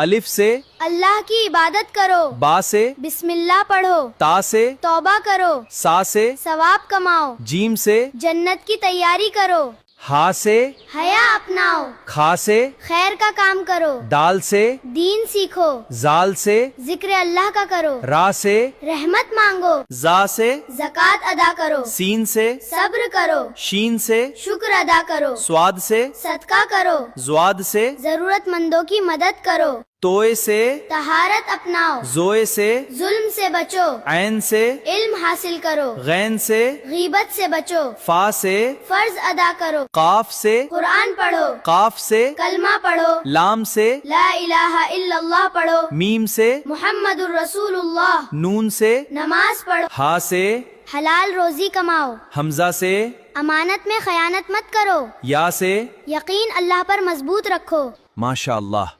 الف سے اللہ کی عبادت کرو، با سے بسم اللہ پڑھو، تا سے توبہ کرو، سا سے ثواب کماؤ، جیم سے جنت کی تیاری کرو، ہا سے حیا اپناؤ، کھا سے خیر کا کام کرو، دال سے دین سیکھو، زال سے ذکر اللہ کا کرو، را سے رحمت مانگو، زا سے زکوٰۃ ادا کرو، سین سے صبر کرو، شین سے شکر ادا کرو، سواد سے صدقہ کرو، زواد سے ضرورت مندوں کی مدد کرو، توئے سے طہارت اپناؤ، زوئے سے ظلم سے بچو، عین سے علم حاصل کرو، غین سے غیبت سے بچو، فا سے فرض ادا کرو، قاف سے قرآن پڑھو، قاف سے کلمہ پڑھو، لام سے لا الہ الا اللہ پڑھو، میم سے محمد الرسول اللہ، نون سے نماز پڑھو، ہا سے حلال روزی کماؤ، حمزہ سے امانت میں خیانت مت کرو، یا سے یقین اللہ پر مضبوط رکھو۔ ماشاء اللہ